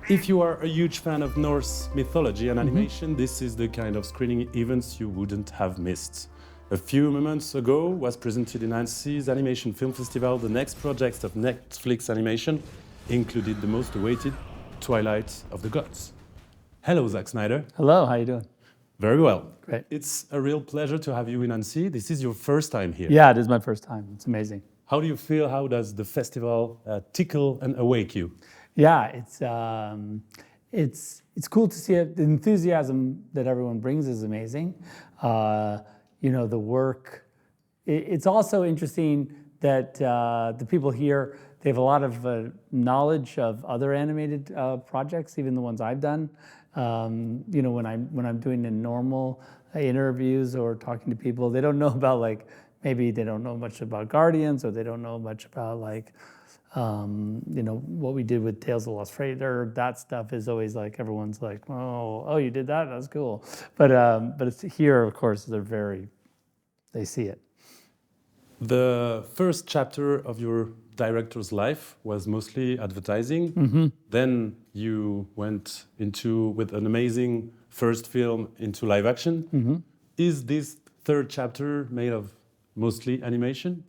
If you are a huge fan of Norse mythology and animation, this is the kind of screening events you wouldn't have missed. A few moments ago was presented in Annecy's Animation Film Festival. The next projects of Netflix animation included the most awaited Twilight of the Gods. Hello, Zack Snyder. Hello, how you doing? Very well. Great. It's a real pleasure to have you in Annecy. This is your first time here. Yeah, it is my first time. It's amazing. How do you feel? How does the festival tickle and awake you? Yeah, it's cool to see it. The enthusiasm that everyone brings is amazing. The work. It's also interesting that the people here, they have a lot of knowledge of other animated projects, even the ones I've done. When I'm doing the normal interviews or talking to people, they don't know about maybe they don't know much about Guardians, or they don't know much about what we did with Tales of the Lost Freighter. That stuff is always everyone's like, oh, you did that? That's cool. But it's here, of course, they see it. The first chapter of your director's life was mostly advertising. Mm-hmm. Then you went with an amazing first film into live action. Mm-hmm. Is this third chapter made of mostly animation?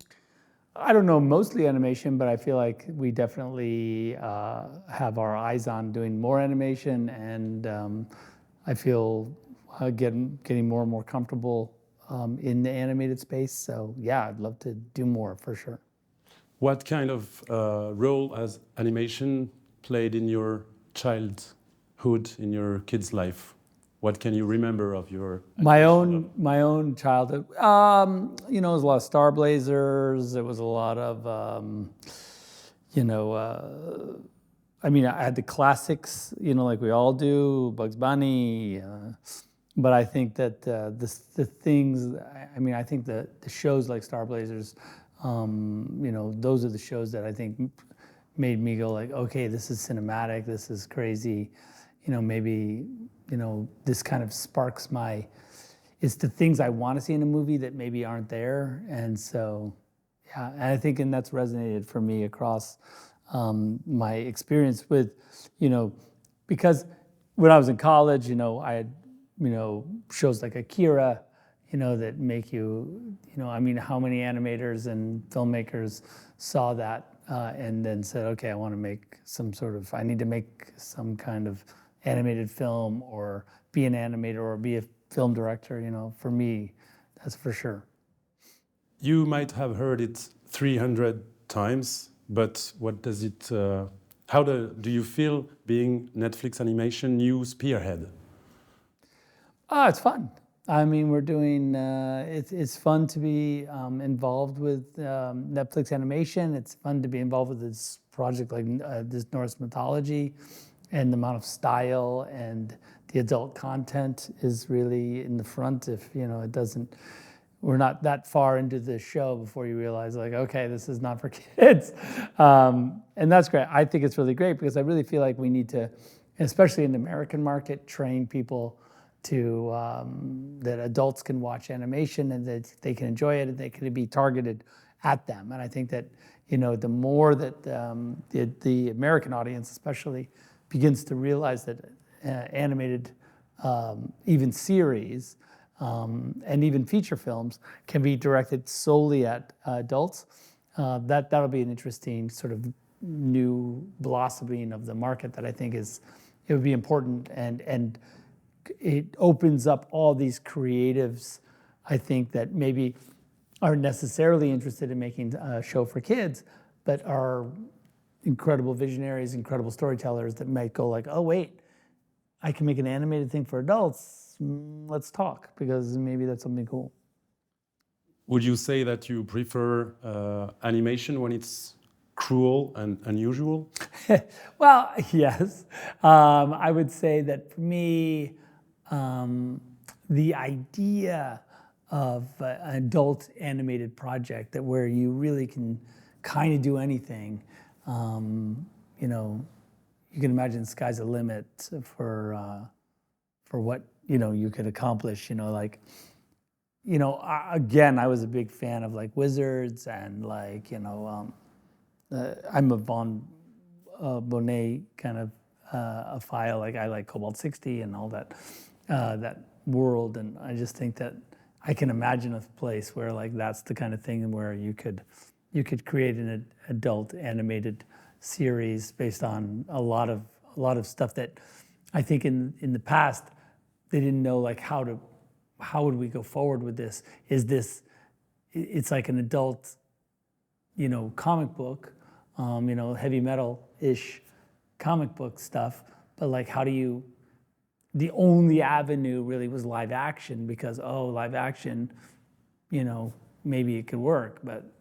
I don't know, mostly animation, but I feel like we definitely have our eyes on doing more animation, and I feel getting more and more comfortable in the animated space. So yeah, I'd love to do more for sure. What kind of role has animation played in your childhood, in your kid's life? What can you remember of your my own childhood? It was a lot of Star Blazers. It was a lot of I had the classics, like we all do, Bugs Bunny. But I think that the things. I think the shows like Star Blazers, those are the shows that I think made me go okay, this is cinematic. This is crazy. Maybe. This kind of sparks it's the things I want to see in a movie that maybe aren't there. And so, yeah, and I think, and that's resonated for me across my experience with, because when I was in college, I had, shows like Akira, that make you, how many animators and filmmakers saw that and then said, okay, I need to make some kind of animated film, or be an animator, or be a film director. For me, that's for sure. You might have heard it 300 times, but what does it? How do you feel being Netflix animation new spearhead? It's fun. We're doing. It's fun to be involved with Netflix animation. It's fun to be involved with this project like this Norse mythology. And the amount of style and the adult content is really in the front. If we're not that far into the show before you realize okay, this is not for kids. And that's great. I think it's really great because I really feel like we need to, especially in the American market, train people to that adults can watch animation and that they can enjoy it and they can be targeted at them. And I think that the more that the American audience especially begins to realize that animated, even series, and even feature films can be directed solely at adults. That'll be an interesting sort of new blossoming of the market that I think it would be important, and it opens up all these creatives, I think, that maybe aren't necessarily interested in making a show for kids, but are incredible visionaries, incredible storytellers that might go oh wait, I can make an animated thing for adults. Let's talk, because maybe that's something cool. Would you say that you prefer animation when it's cruel and unusual? Well, yes. I would say that for me, the idea of an adult animated project where you really can kind of do anything. You can imagine sky's the limit for what you could accomplish. Again, I was a big fan of Wizards and I'm a Vaughn Bonnet kind of a file. Like I like Cobalt 60 and all that that world, and I just think that I can imagine a place where like that's the kind of thing where you could create an adult animated series based on a lot of stuff that I think in the past they didn't know like how would we go forward with this? It's like an adult, comic book, heavy metal-ish comic book stuff, but like the only avenue really was live action because, live action, maybe it could work, but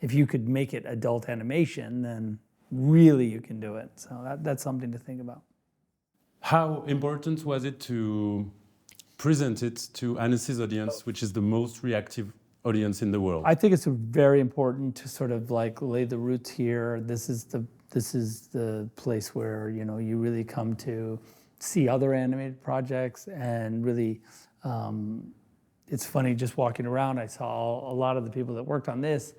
if you could make it adult animation, then really you can do it. So that's something to think about. How important was it to present it to Annecy's audience, which is the most reactive audience in the world? I think it's very important to sort of like lay the roots here. This is the place where you really come to see other animated projects, and really it's funny just walking around. I saw a lot of the people that worked on this,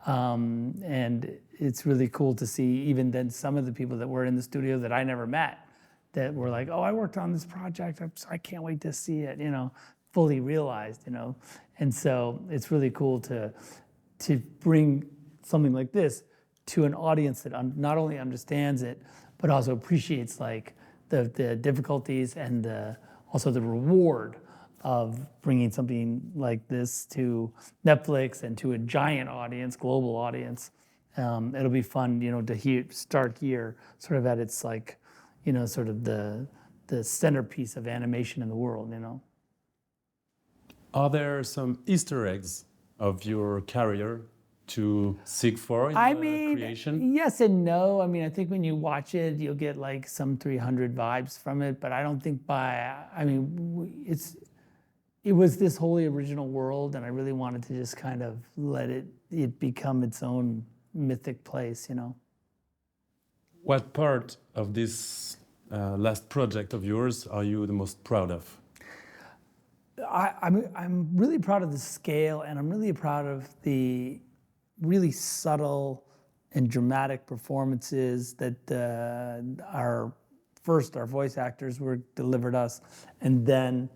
and it's really cool to see even then some of the people that were in the studio that I never met that were like, I worked on this project. I can't wait to see it, fully realized, And so it's really cool to bring something like this to an audience that not only understands it, but also appreciates like the difficulties and also the reward of bringing something like this to Netflix and to a giant audience, global audience. It'll be fun, to start here sort of at its like, sort of the centerpiece of animation in the world, Are there some Easter eggs of your career to seek for in the creation? Yes and no. I mean, I think when you watch it, you'll get like some 300 vibes from it, but I don't think it was this wholly original world, and I really wanted to just kind of let it become its own mythic place, What part of this last project of yours are you the most proud of? I'm really proud of the scale, and I'm really proud of the really subtle and dramatic performances that our voice actors delivered us, and then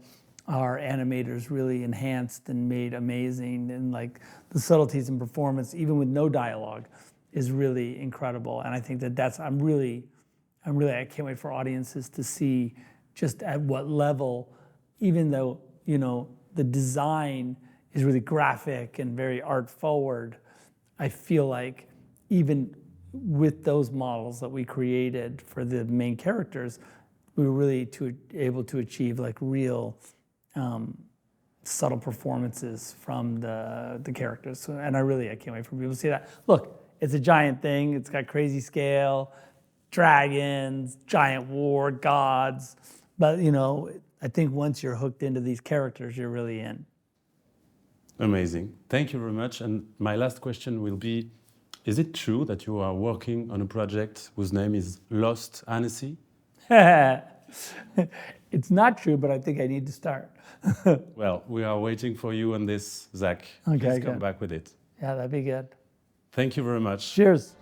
our animators really enhanced and made amazing. And like the subtleties in performance, even with no dialogue, is really incredible. And I think I can't wait for audiences to see just at what level, even though the design is really graphic and very art forward, I feel like even with those models that we created for the main characters, we were really able to achieve like real subtle performances from the characters. So, and I can't wait for people to see that. Look, it's a giant thing. It's got crazy scale, dragons, giant war, gods. But I think once you're hooked into these characters, you're really in. Amazing. Thank you very much. And my last question will be, is it true that you are working on a project whose name is Lost Annecy? It's not true, but I think I need to start. Well, we are waiting for you on this, Zach. Okay, Please come good. back with it. Yeah, that'd be good. Thank you very much. Cheers.